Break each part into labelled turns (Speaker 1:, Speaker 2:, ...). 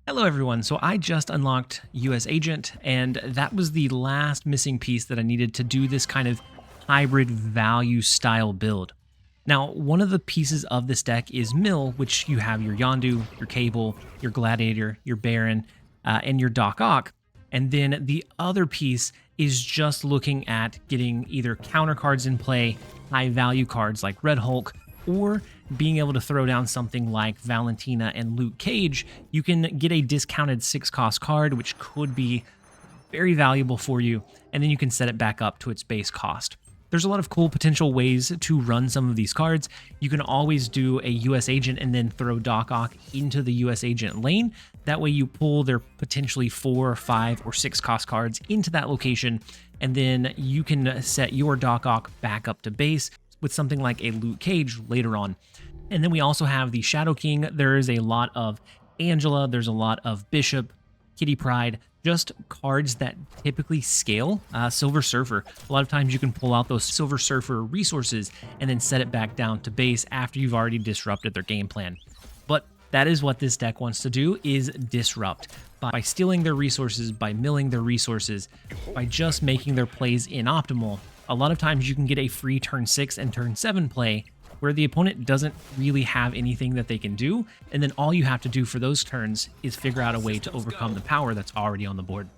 Speaker 1: Hello everyone. So I just unlocked US Agent, and that was the last missing piece that I needed to do this kind of hybrid value style build. Now, one of the pieces of this deck is Mill, which you have your Yondu, your Cable, your Gladiator, your Baron, and your Doc Ock. And then the other piece is just looking at getting either counter cards in play, high value cards like Red Hulk, or being able to throw down something like Valentina and Luke Cage. You can get a discounted 6-cost card, which could be very valuable for you, and then you can set it back up to its base cost. There's a lot of cool potential ways to run some of these cards. You can always do a US Agent and then throw Doc Ock into the US Agent lane. That way you pull their potentially 4, 5, or 6-cost cards into that location, and then you can set your Doc Ock back up to base with something like a Luke Cage later on. And then we also have the Shadow King. There is a lot of Angela, there's a lot of Bishop, Kitty Pryde, just cards that typically scale. Silver Surfer, a lot of times you can pull out those Silver Surfer resources and then set it back down to base after you've already disrupted their game plan. But that is what this deck wants to do, is disrupt. By stealing their resources, by milling their resources, by just making their plays inoptimal, a lot of times you can get a free turn 6 and turn 7 play where the opponent doesn't really have anything that they can do, and then all you have to do for those turns is figure out a way to overcome the power that's already on the board.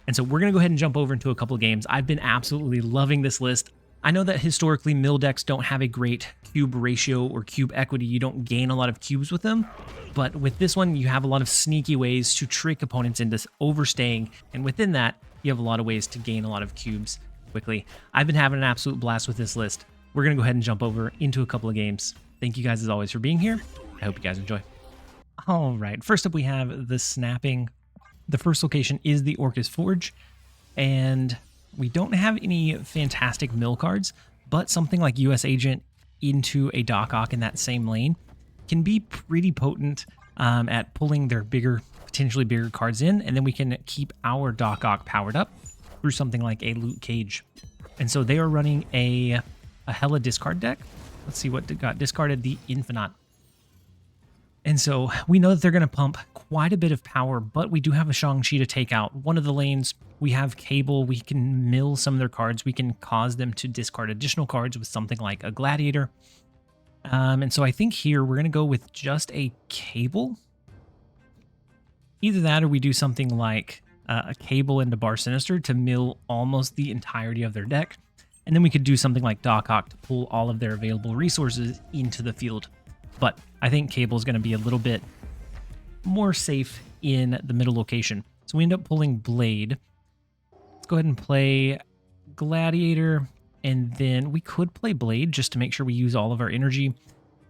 Speaker 1: And so we're going to go ahead and jump over into a couple of games. I've been absolutely loving this list. I know that historically mill decks don't have a great cube ratio or cube equity. You don't gain a lot of cubes with them, but with this one you have a lot of sneaky ways to trick opponents into overstaying, and within that you have a lot of ways to gain a lot of cubes quickly. I've been having an absolute blast with this list. We're going to go ahead and jump over into a couple of games. Thank you guys as always for being here. I hope you guys enjoy. All right, first up we have the snapping. The first location is the Orcus Forge, and we don't have any fantastic mill cards, but something like US Agent into a Doc Ock in that same lane can be pretty potent at pulling their potentially bigger cards in, and then we can keep our Doc Ock powered up through something like a Luke Cage. And so they are running a Hella discard deck. Let's see what got discarded, the Infinite. And so we know that they're going to pump quite a bit of power, but we do have a Shang-Chi to take out one of the lanes. We have Cable. We can mill some of their cards. We can cause them to discard additional cards with something like a Gladiator. And so I think here we're going to go with just a Cable. Either that or we do something like a Cable into Bar Sinister to mill almost the entirety of their deck. And then we could do something like Doc Ock to pull all of their available resources into the field. But I think Cable is going to be a little bit more safe in the middle location. So we end up pulling Blade. Let's go ahead and play Gladiator. And then we could play Blade just to make sure we use all of our energy.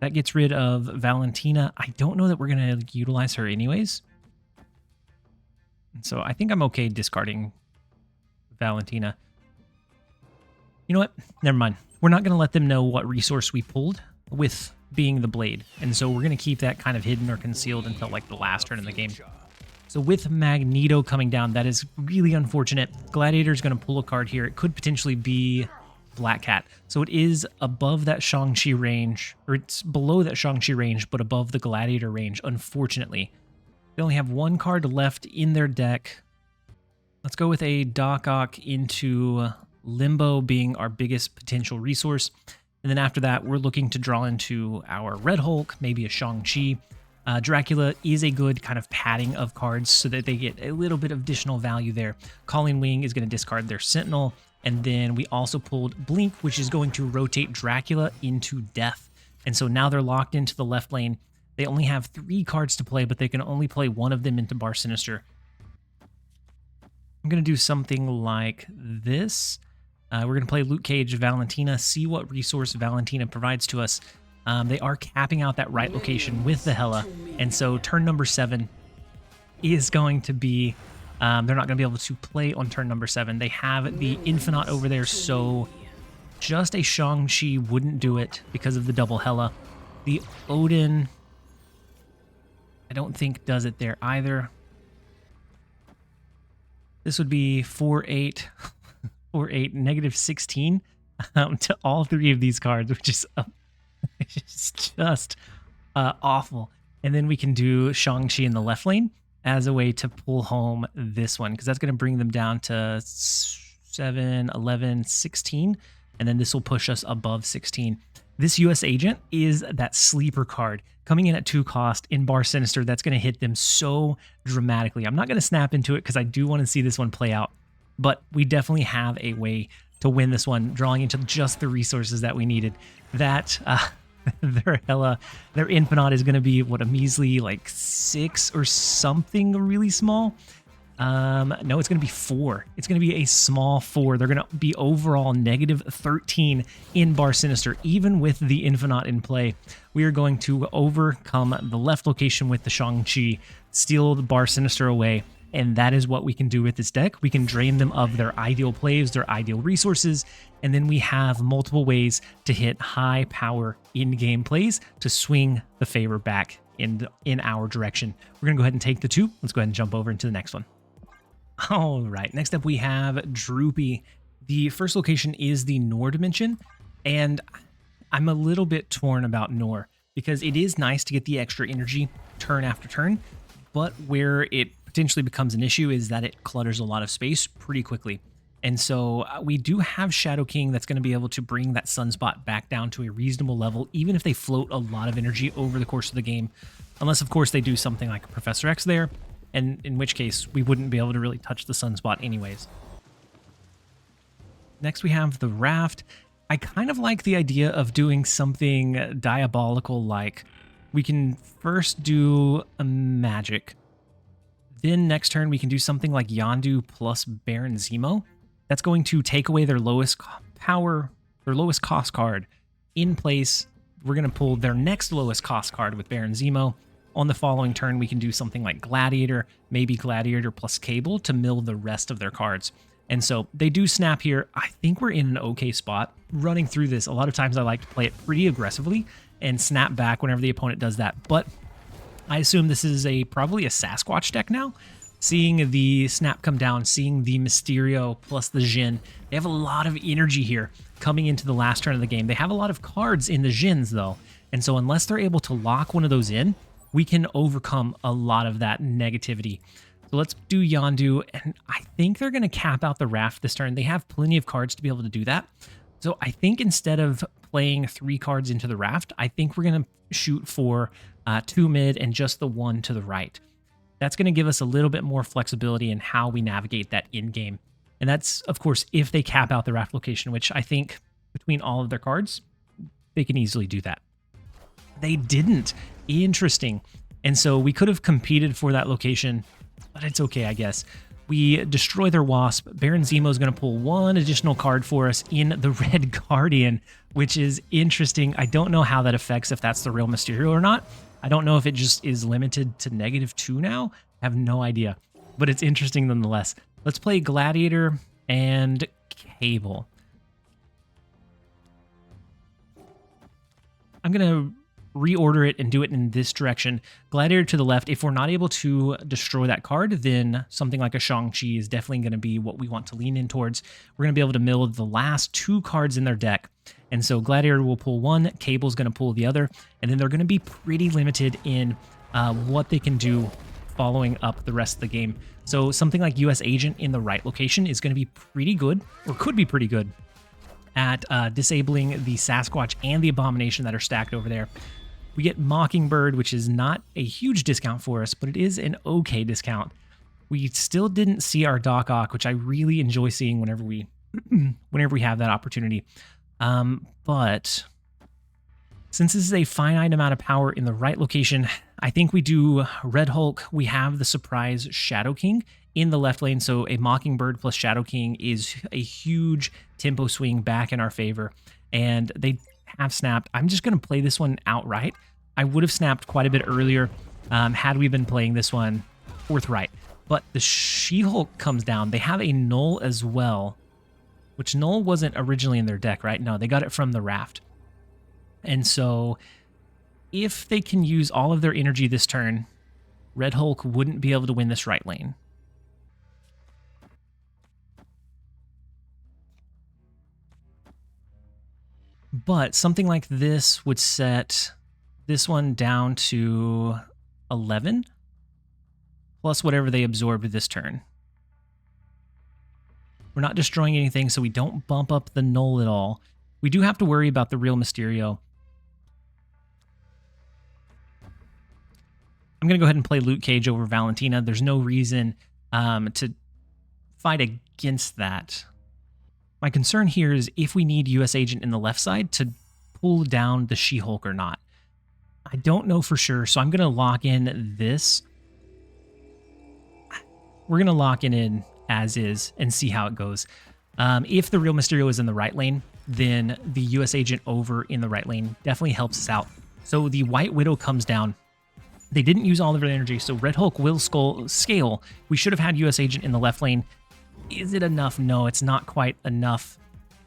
Speaker 1: That gets rid of Valentina. I don't know that we're going to utilize her anyways. And so I think I'm okay discarding Valentina. You know what? Never mind. We're not going to let them know what resource we pulled with being the Blade. And so we're going to keep that kind of hidden or concealed until like the last turn in the game. So with Magneto coming down, that is really unfortunate. Gladiator is going to pull a card here. It could potentially be Black Cat. So it is above that Shang-Chi range, or it's below that Shang-Chi range, but above the Gladiator range, unfortunately. They only have one card left in their deck. Let's go with a Doc Ock into Limbo being our biggest potential resource. And then after that, we're looking to draw into our Red Hulk, maybe a Shang-Chi. Dracula is a good kind of padding of cards so that they get a little bit of additional value there. Calling Wing is going to discard their Sentinel. And then we also pulled Blink, which is going to rotate Dracula into Death. And so now they're locked into the left lane. They only have 3 cards to play, but they can only play one of them into Bar Sinister. I'm going to do something like this. We're going to play Luke Cage, Valentina, see what resource Valentina provides to us. They are capping out that right location with the Hela, and so turn number 7 is going to be, they're not going to be able to play on turn number 7. They have the Infinite over there, so just a Shang-Chi wouldn't do it because of the double Hela. The Odin, I don't think does it there either. This would be 4-8. 4-8, negative 16 to all 3 of these cards, which is just awful. And then we can do Shang-Chi in the left lane. as a way to pull home this one, because that's going to bring them down to 7, 11, 16, and then this will push us above 16. This US Agent is that sleeper card coming in at 2 cost in Bar Sinister. That's going to hit them so dramatically. I'm not going to snap into it because I do want to see this one play out, but we definitely have a way to win this one, drawing into just the resources that we needed. That their Infinite is going to be what, a measly like 6 or something really small. No, it's going to be 4. It's going to be a small 4. They're going to be overall negative 13 in Bar Sinister. Even with the Infinite in play, we are going to overcome the left location with the Shang-Chi, steal the Bar Sinister away, and that is what we can do with this deck. We can drain them of their ideal plays, their ideal resources, and then we have multiple ways to hit high power in-game plays to swing the favor back in our direction. We're going to go ahead and take the 2. Let's go ahead and jump over into the next one. All right, next up we have Droopy. The first location is the Nor dimension, and I'm a little bit torn about Nor because it is nice to get the extra energy turn after turn, but where it potentially becomes an issue is that it clutters a lot of space pretty quickly. And so we do have Shadow King that's going to be able to bring that Sunspot back down to a reasonable level, even if they float a lot of energy over the course of the game, unless of course they do something like Professor X there, and in which case we wouldn't be able to really touch the Sunspot anyways. Next we have the Raft. I kind of like the idea of doing something diabolical, like we can first do a magic, then next turn we can do something like Yondu plus Baron Zemo. That's going to take away their lowest cost card. In place, we're going to pull their next lowest cost card with Baron Zemo. On the following turn, we can do something like Gladiator, maybe Gladiator plus Cable to mill the rest of their cards. And so they do snap here. I think we're in an okay spot. Running through this, a lot of times I like to play it pretty aggressively and snap back whenever the opponent does that. But I assume this is probably a Sasquatch deck now. Seeing the snap come down, seeing the Mysterio plus the Jin, they have a lot of energy here coming into the last turn of the game. They have a lot of cards in the Jins though. And so unless they're able to lock one of those in, we can overcome a lot of that negativity. So let's do Yondu, and I think they're going to cap out the Raft this turn. They have plenty of cards to be able to do that. So I think instead of playing 3 cards into the Raft, I think we're going to shoot for 2 mid and just the 1 to the right. That's going to give us a little bit more flexibility in how we navigate that in-game. And that's, of course, if they cap out the Raft location, which I think between all of their cards, they can easily do that. They didn't. Interesting. And so we could have competed for that location, but it's okay, I guess. We destroy their Wasp. Baron Zemo is going to pull 1 additional card for us in the Red Guardian, which is interesting. I don't know how that affects if that's the real Mysterio or not. I don't know if it just is limited to -2 now. I have no idea, but it's interesting nonetheless. Let's play Gladiator and Cable. I'm going to reorder it and do it in this direction. Gladiator to the left. If we're not able to destroy that card, then something like a Shang-Chi is definitely going to be what we want to lean in towards. We're going to be able to mill the last 2 cards in their deck. And so Gladiator will pull 1, Cable's going to pull the other, and then they're going to be pretty limited in what they can do following up the rest of the game. So something like US Agent in the right location is going to be pretty good, or could be pretty good, at disabling the Sasquatch and the Abomination that are stacked over there. We get Mockingbird, which is not a huge discount for us, but it is an okay discount. We still didn't see our Doc Ock, which I really enjoy seeing whenever we have that opportunity. But since this is a finite amount of power in the right location, I think we do Red Hulk. We have the surprise Shadow King in the left lane, so a Mockingbird plus Shadow King is a huge tempo swing back in our favor, and they have snapped. I'm just going to play this one outright. I would have snapped quite a bit earlier had we been playing this one forthright, but the She-Hulk comes down. They have a Null as well, which Null wasn't originally in their deck, right? No, they got it from the Raft. And so if they can use all of their energy this turn, Red Hulk wouldn't be able to win this right lane. But something like this would set this one down to 11. plus whatever they absorbed this turn. We're not destroying anything, so we don't bump up the null at all. We do have to worry about the real Mysterio. I'm going to go ahead and play Luke Cage over Valentina. There's no reason to fight against that. My concern here is if we need US Agent in the left side to pull down the She-Hulk or not. I don't know for sure, so I'm going to lock in this. We're going to lock it in as is and see how it goes. If the real Mysterio is in the right lane, then the US Agent over in the right lane definitely helps us out. So the White Widow comes down. They didn't use all of their energy, so Red Hulk will scale. We should have had US Agent in the left lane. Is it enough? No, it's not quite enough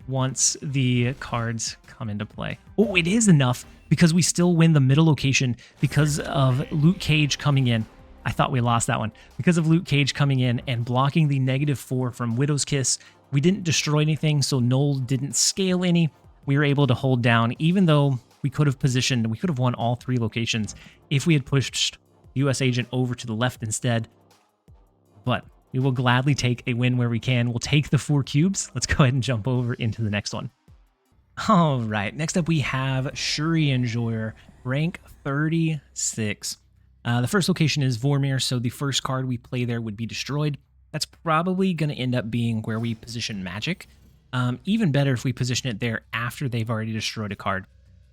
Speaker 1: once the cards come into play. Oh, it is enough because we still win the middle location because of Luke Cage coming in. I thought we lost that one. Because of Luke Cage coming in and blocking the -4 from Widow's Kiss, we didn't destroy anything, so Null didn't scale any. We were able to hold down, even though we could have won all 3 locations if we had pushed US Agent over to the left instead. But we will gladly take a win where we can. We'll take the 4 cubes. Let's go ahead and jump over into the next one. All right, next up we have Shuri Enjoyer, rank 36. The first location is Vormir, so the first card we play there would be destroyed. That's probably going to end up being where we position Magic. Even better if we position it there after they've already destroyed a card.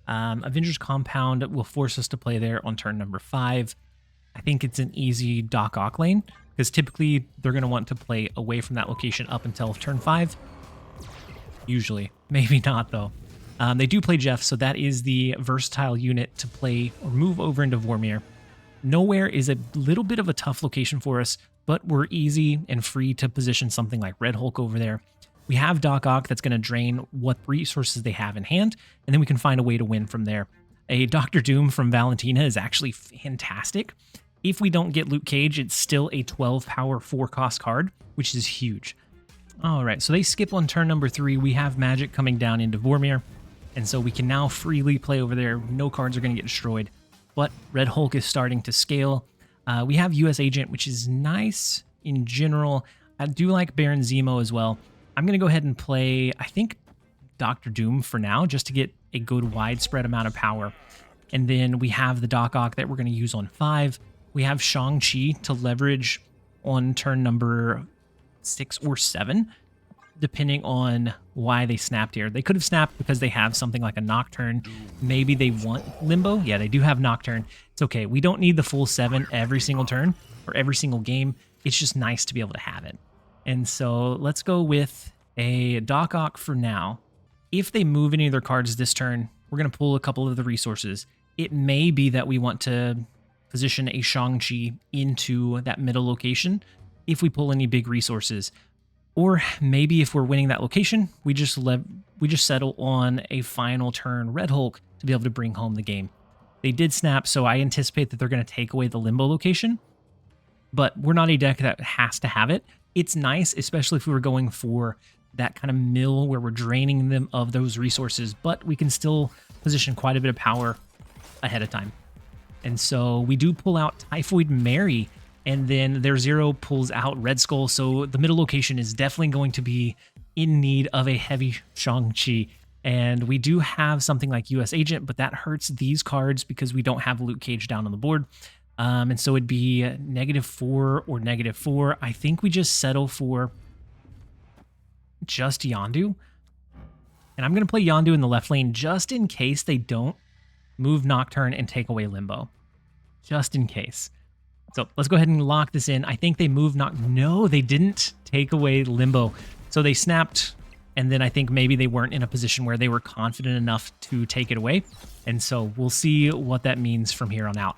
Speaker 1: Avengers Compound will force us to play there on turn number 5. I think it's an easy Doc Ock lane, because typically they're going to want to play away from that location up until turn 5. Usually. Maybe not, though. They do play Jeff, so that is the versatile unit to play or move over into Vormir. Nowhere is a little bit of a tough location for us, but we're easy and free to position something like Red Hulk over there. We have Doc Ock that's going to drain what resources they have in hand, and then we can find a way to win from there. A Doctor Doom from Valentina is actually fantastic. If we don't get Luke Cage, it's still a 12 power 4 cost card, which is huge. All right, so they skip on turn number 3. We have Magic coming down into Vormir, and so we can now freely play over there. No cards are going to get destroyed, but Red Hulk is starting to scale. We have US Agent, which is nice in general. I do like Baron Zemo as well. I'm going to go ahead and play, I think, Doctor Doom for now, just to get a good widespread amount of power. And then we have the Doc Ock that we're going to use on 5. We have Shang-Chi to leverage on turn number 6 or 7, depending on why they snapped here. They could have snapped because they have something like a Nocturne. Maybe they want Limbo. Yeah, they do have Nocturne. It's okay. We don't need the full 7 every single turn or every single game. It's just nice to be able to have it. And so let's go with a Doc Ock for now. If they move any of their cards this turn, we're going to pull a couple of the resources. It may be that we want to position a Shang-Chi into that middle location if we pull any big resources. Or maybe if we're winning that location, we just settle on a final turn Red Hulk to be able to bring home the game. They did snap, so I anticipate that they're going to take away the Limbo location, but we're not a deck that has to have it. It's nice, especially if we were going for that kind of mill where we're draining them of those resources, but we can still position quite a bit of power ahead of time. And so we do pull out Typhoid Mary, and then their 0 pulls out Red Skull, so the middle location is definitely going to be in need of a heavy Shang-Chi. And we do have something like US Agent, but that hurts these cards because we don't have Luke Cage down on the board. And so it'd be -4 or -4. I think we just settle for just Yondu. And I'm going to play Yondu in the left lane just in case they don't move Nocturne and take away Limbo. Just in case. So let's go ahead and lock this in. I think they moved No, they didn't take away Limbo. So they snapped, and then I think maybe they weren't in a position where they were confident enough to take it away. And so we'll see what that means from here on out.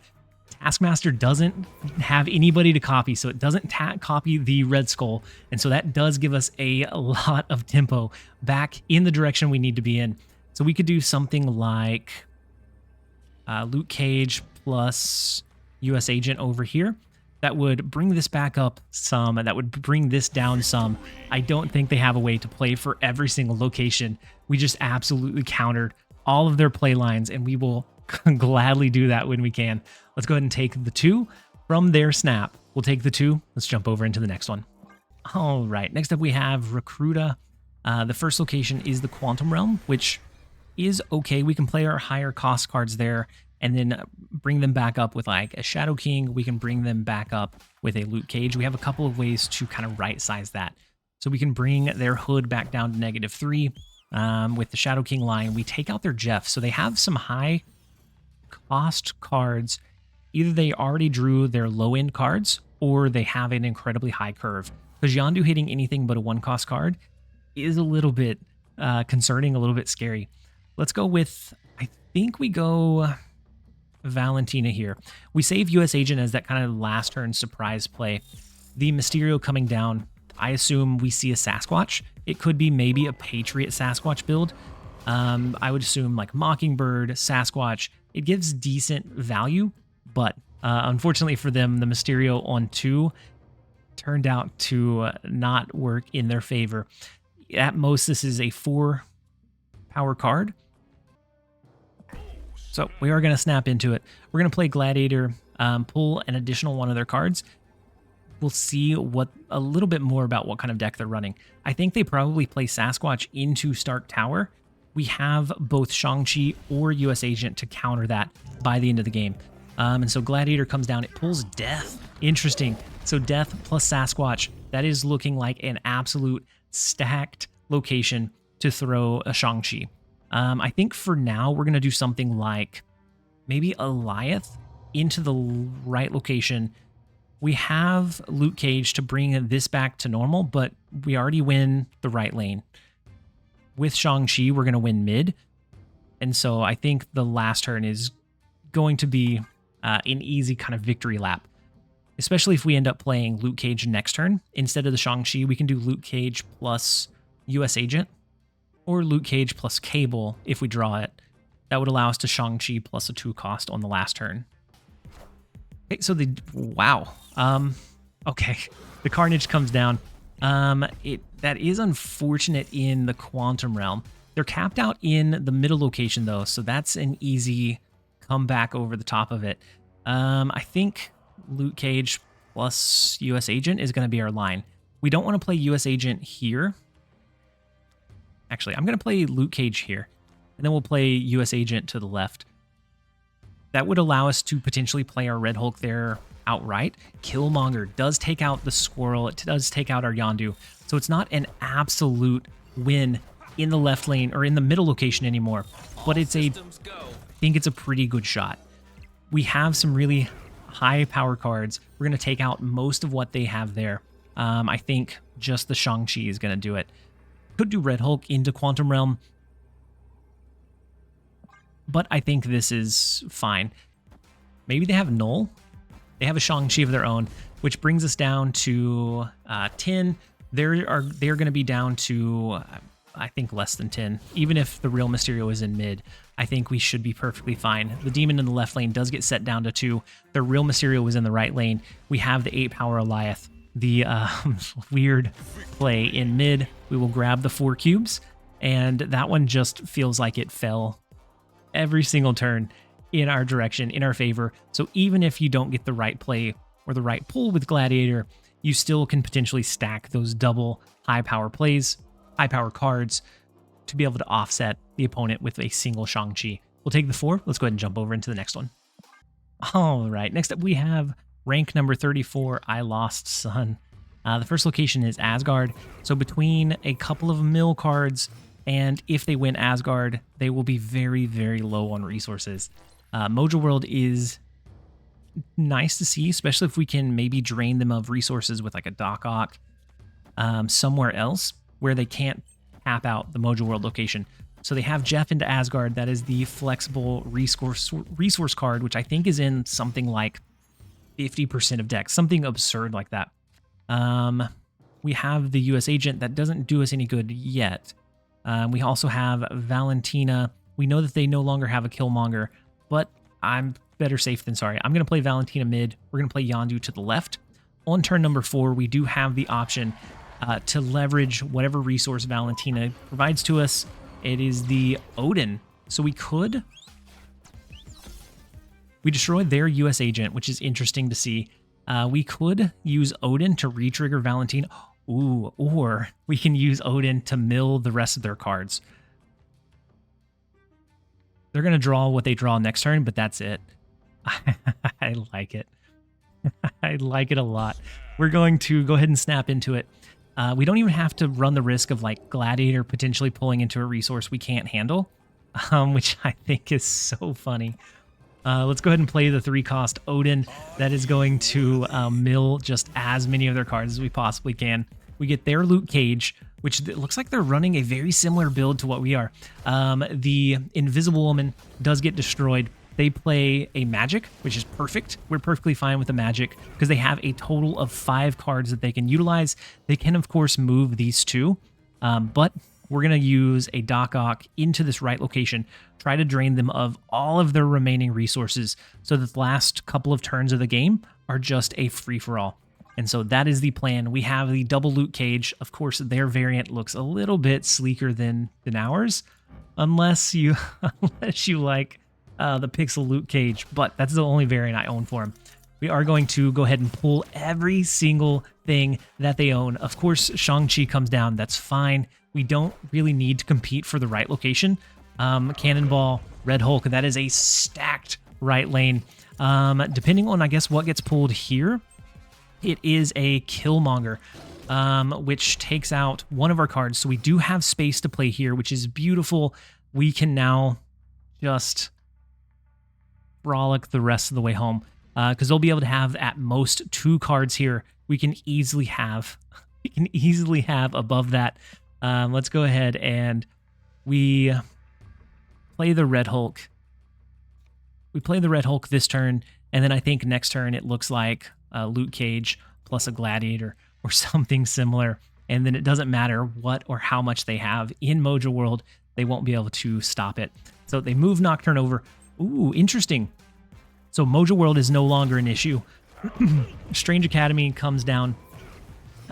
Speaker 1: Taskmaster doesn't have anybody to copy, so it doesn't copy the Red Skull, and so that does give us a lot of tempo back in the direction we need to be in. So we could do something like Luke Cage plus US Agent over here. That would bring this back up some, and that would bring this down some. I don't think they have a way to play for every single location. We just absolutely countered all of their play lines, and we will gladly do that when we can. Let's go ahead and take the 2 from their snap. We'll take the 2. Let's jump over into the next one. All right, next up we have Recruita. The first location is the Quantum Realm, which is okay. We can play our higher cost cards there and then bring them back up with like a Shadow King. We can bring them back up with a Loot Cage. We have a couple of ways to kind of right size that. So we can bring their hood back down to -3 with the Shadow King line. We take out their Jeff. So they have some high cost cards. Either they already drew their low end cards or they have an incredibly high curve. Because Yondu hitting anything but a 1-cost card is a little bit concerning, a little bit scary. Let's go with, I think we go Valentina here. We save US Agent as that kind of last turn surprise play. The Mysterio coming down, I assume we see a Sasquatch. It could be maybe a Patriot Sasquatch build. I would assume like Mockingbird, Sasquatch. It gives decent value, but unfortunately for them, the Mysterio on 2 turned out to not work in their favor. At most, this is a 4 power card. So we are going to snap into it. We're going to play Gladiator, pull an additional one of their cards. We'll see a little bit more about what kind of deck they're running. I think they probably play Sasquatch into Stark Tower. We have both Shang-Chi or US Agent to counter that by the end of the game. And so Gladiator comes down. It pulls Death. Interesting. So Death plus Sasquatch. That is looking like an absolute stacked location to throw a Shang-Chi. I think for now, we're going to do something like maybe Eliath into the right location. We have Luke Cage to bring this back to normal, but we already win the right lane. With Shang-Chi, we're going to win mid. And so I think the last turn is going to be an easy kind of victory lap. Especially if we end up playing Luke Cage next turn. Instead of the Shang-Chi, we can do Luke Cage plus US Agent. Or Luke Cage plus Cable if we draw it. That would allow us to Shang-Chi plus a 2 cost on the last turn. Okay, so wow. Okay, the Carnage comes down. That is unfortunate in the Quantum Realm. They're capped out in the middle location though, so that's an easy comeback over the top of it. I think Luke Cage plus US Agent is going to be our line. We don't want to play US Agent here. Actually, I'm going to play Luke Cage here, and then we'll play US Agent to the left. That would allow us to potentially play our Red Hulk there outright. Killmonger does take out the Squirrel. It does take out our Yondu. So it's not an absolute win in the left lane or in the middle location anymore, but I think it's a pretty good shot. We have some really high power cards. We're going to take out most of what they have there. I think just the Shang-Chi is going to do it. Could do Red Hulk into Quantum Realm, but I think this is fine. Maybe they have Null. They have a Shang-Chi of their own, which brings us down to 10. They're going to be down to, I think, less than 10. Even if the real Mysterio is in mid, I think we should be perfectly fine. The Demon in the left lane does get set down to 2. The real Mysterio was in the right lane. We have the 8 power Eliath. The weird play in mid. We will grab the 4 cubes, and that one just feels like it fell every single turn in our direction, in our favor. So even if you don't get the right play or the right pull with Gladiator, you still can potentially stack those double high power plays, high power cards to be able to offset the opponent with a single Shang-Chi. We'll take the 4. Let's go ahead and jump over into the next one. All right, next up we have rank number 34, I Lost Son. The first location is Asgard. So between a couple of mill cards, and if they win Asgard, they will be very, very low on resources. Mojo World is nice to see, especially if we can maybe drain them of resources with like a Doc Ock somewhere else where they can't tap out the Mojo World location. So they have Jeff into Asgard. That is the flexible resource card, which I think is in something like 50% of decks, something absurd like that. We have the US Agent. That doesn't do us any good yet. We also have Valentina. We know that they no longer have a Killmonger, but I'm better safe than sorry. I'm going to play Valentina mid. We're going to play Yondu to the left. On turn number 4, we do have the option to leverage whatever resource Valentina provides to us. It is the Odin. So we destroyed their US Agent, which is interesting to see. We could use Odin to re-trigger Valentine. Ooh, or we can use Odin to mill the rest of their cards. They're going to draw what they draw next turn, but that's it. I like it. I like it a lot. We're going to go ahead and snap into it. We don't even have to run the risk of like Gladiator potentially pulling into a resource we can't handle, which I think is so funny. Let's go ahead and play the 3-cost Odin. That is going to mill just as many of their cards as we possibly can. We get their Luke Cage, which looks like they're running a very similar build to what we are. The Invisible Woman does get destroyed. They play a Magic, which is perfect. We're perfectly fine with the Magic because they have a total of 5 cards that they can utilize. They can, of course, move these 2, but we're going to use a Doc Ock into this right location, try to drain them of all of their remaining resources so that the last couple of turns of the game are just a free-for-all. And so that is the plan. We have the double Luke Cage. Of course, their variant looks a little bit sleeker than ours, unless you like the Pixel Luke Cage, but that's the only variant I own for him. We are going to go ahead and pull every single thing that they own. Of course, Shang-Chi comes down. That's fine. We don't really need to compete for the right location. Cannonball, Red Hulk, that is a stacked right lane. Depending on, I guess, what gets pulled here, it is a Killmonger, which takes out one of our cards. So we do have space to play here, which is beautiful. We can now just frolic the rest of the way home because they'll be able to have at most 2 cards here. We can easily have above that. Let's go ahead and we play the Red Hulk. We play the Red Hulk this turn, and then I think next turn it looks like Luke Cage plus a Gladiator or something similar. And then it doesn't matter what or how much they have in Mojo World, they won't be able to stop it. So they move Nocturne over. Ooh, interesting. So Mojo World is no longer an issue. Strange Academy comes down.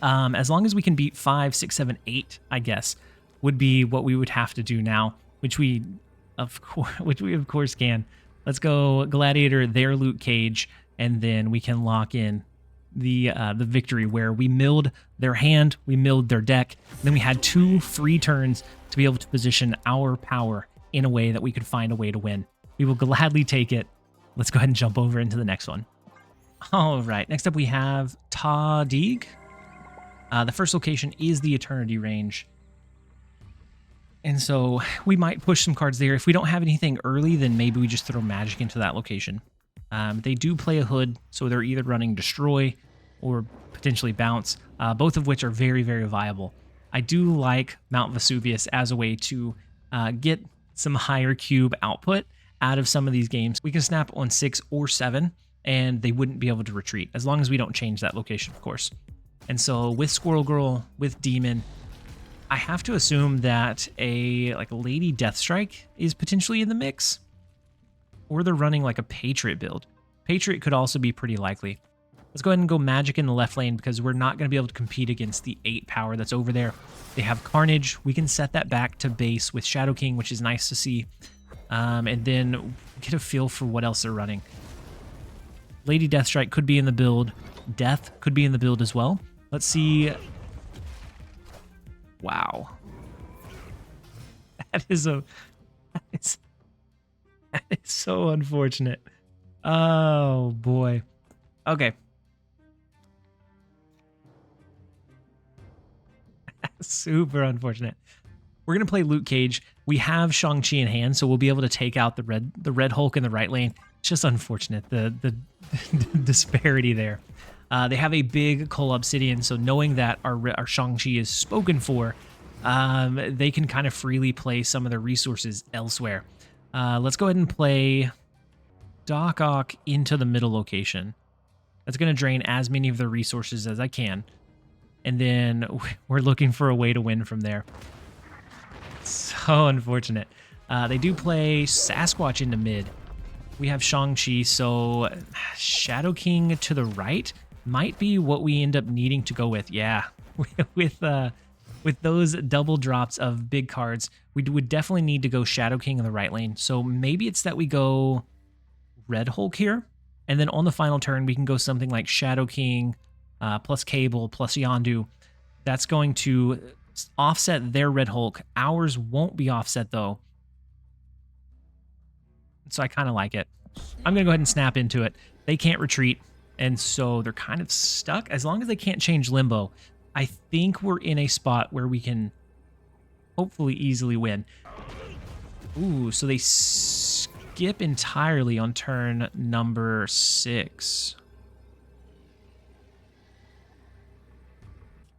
Speaker 1: As long as we can beat 5, 6, 7, 8, I guess, would be what we would have to do now, which we of course can. Let's go Gladiator, their Luke Cage, and then we can lock in the victory where we milled their hand, we milled their deck, then we had 2 free turns to be able to position our power in a way that we could find a way to win. We will gladly take it. Let's go ahead and jump over into the next one. All right, next up we have Tadig. The first location is the Eternity Range. And so we might push some cards there. If we don't have anything early, then maybe we just throw Magic into that location. They do play a Hood, so they're either running Destroy or potentially Bounce, both of which are very, very viable. I do like Mount Vesuvius as a way to get some higher cube output out of some of these games. We can snap on 6 or 7, and they wouldn't be able to retreat, as long as we don't change that location, of course. And so with Squirrel Girl, with Demon, I have to assume that a Lady Deathstrike is potentially in the mix, or they're running like a Patriot build. Patriot could also be pretty likely. Let's go ahead and go Magic in the left lane because we're not going to be able to compete against the 8 power that's over there. They have Carnage. We can set that back to base with Shadow King, which is nice to see. And then get a feel for what else they're running. Lady Deathstrike could be in the build. Death could be in the build as well. Let's see. Wow. That is so unfortunate. Oh, boy. Okay. Super unfortunate. We're going to play Luke Cage. We have Shang-Chi in hand, so we'll be able to take out the Red Hulk in the right lane. It's just unfortunate, the disparity there. They have a big Coal Obsidian, so knowing that our Shang-Chi is spoken for, they can kind of freely play some of their resources elsewhere. Let's go ahead and play Doc Ock into the middle location. That's going to drain as many of their resources as I can. And then we're looking for a way to win from there. So unfortunate. They do play Sasquatch into mid. We have Shang-Chi, so Shadow King to the right might be what we end up needing to go with. Yeah, with those double drops of big cards, we would definitely need to go Shadow King in the right lane. So maybe it's that we go Red Hulk here. And then on the final turn, we can go something like Shadow King plus Cable plus Yondu. That's going to offset their Red Hulk. Ours won't be offset, though. So I kind of like it. I'm going to go ahead and snap into it. They can't retreat, and so they're kind of stuck. As long as they can't change Limbo, I think we're in a spot where we can hopefully easily win. Ooh, so they skip entirely on turn number 6.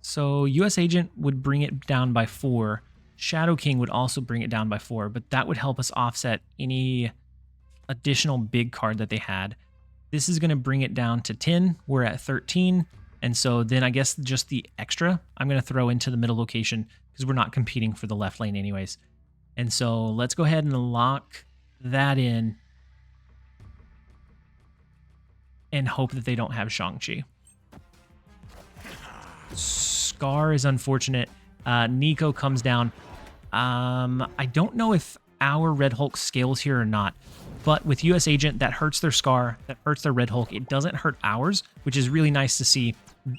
Speaker 1: So US Agent would bring it down by 4. Shadow King would also bring it down by 4, but that would help us offset any additional big card that they had. This is going to bring it down to 10. We're at 13. And so then I guess just the extra I'm going to throw into the middle location because we're not competing for the left lane anyways. And so let's go ahead and lock that in and hope that they don't have Shang-Chi. Scar is unfortunate. Nico comes down. I don't know if our Red Hulk scales here or not, but with US Agent, that hurts their Scar, that hurts their Red Hulk. It doesn't hurt ours, which is really nice to see.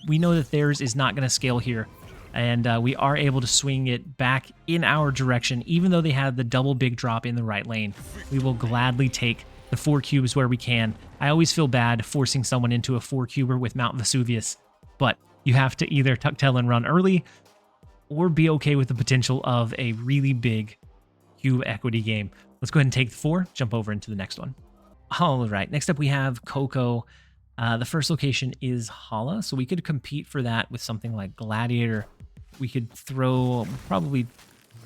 Speaker 1: We know that theirs is not going to scale here, and we are able to swing it back in our direction, even though they had the double big drop in the right lane. We will gladly take the 4 cubes where we can. I always feel bad forcing someone into a 4-cuber with Mount Vesuvius, but you have to either tuck tail and run early or be okay with the potential of a really big cube equity game. Let's go ahead and take the 4, jump over into the next one. All right, next up we have Coco. The first location is Hala, so we could compete for that with something like Gladiator. We could probably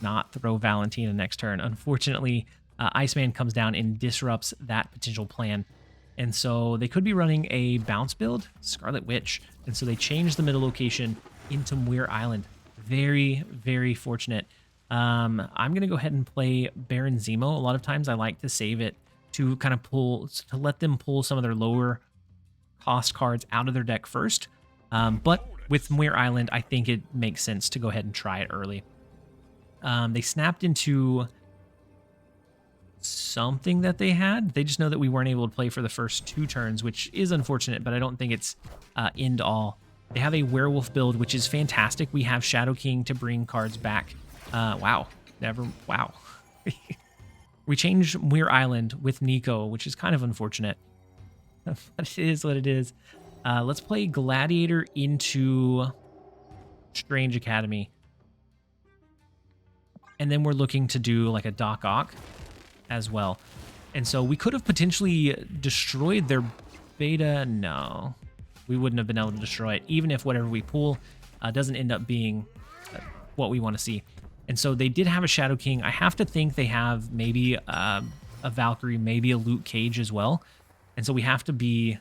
Speaker 1: not throw Valentina next turn. Unfortunately, Iceman comes down and disrupts that potential plan. And so they could be running a bounce build, Scarlet Witch. And so they changed the middle location into Muir Island. Very, very fortunate. I'm going to go ahead and play Baron Zemo. A lot of times I like to save it to kind of let them pull some of their lower cost cards out of their deck first. But with Muir Island, I think it makes sense to go ahead and try it early. They snapped into something that they had. They just know that we weren't able to play for the first 2 turns, which is unfortunate, but I don't think it's end all. They have a werewolf build, which is fantastic. We have Shadow King to bring cards back. Wow. We changed Muir Island with Nico, which is kind of unfortunate. But it is what it is. Let's play Gladiator into Strange Academy. And then we're looking to do like a Doc Ock as well. And so we could have potentially destroyed their beta. No, we wouldn't have been able to destroy it, even if whatever we pull doesn't end up being what we want to see. And so they did have a Shadow King. I have to think they have maybe a Valkyrie, maybe a Luke Cage as well. And so we have to be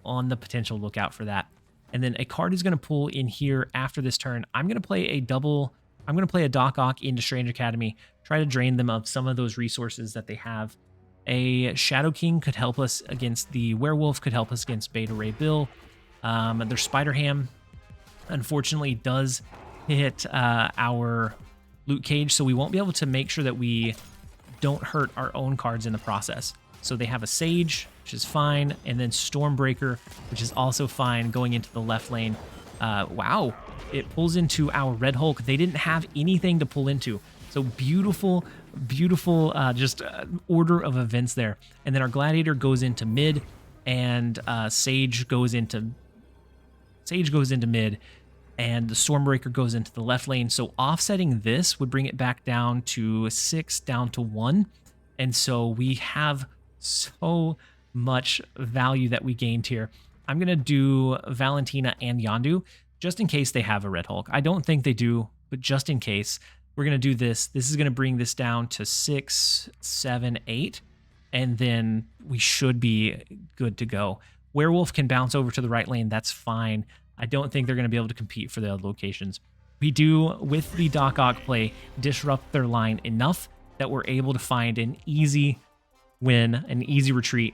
Speaker 1: on the potential lookout for that. And then a card is going to pull in here after this turn. I'm going to play a Doc Ock into Strange Academy, try to drain them of some of those resources that they have. A Shadow King could help us against the Werewolf, could help us against Beta Ray Bill. Their Spider Ham, unfortunately, does hit our Luke Cage, so we won't be able to make sure that we don't hurt our own cards in the process. So they have a Sage, which is fine, and then Stormbreaker, which is also fine going into the left lane. Wow, it pulls into our Red Hulk. They didn't have anything to pull into. So beautiful, beautiful order of events there. And then our Gladiator goes into mid, and Sage goes into mid, and the Stormbreaker goes into the left lane. So offsetting this would bring it back down to 6, down to 1. And so we have so much value that we gained here. I'm going to do Valentina and Yondu just in case they have a Red Hulk. I don't think they do, but just in case, we're going to do this. This is going to bring this down to 6, 7, 8, and then we should be good to go. Werewolf can bounce over to the right lane. That's fine. I don't think they're going to be able to compete for the other locations. We do, with the Doc Ock play, disrupt their line enough that we're able to find an easy win, an easy retreat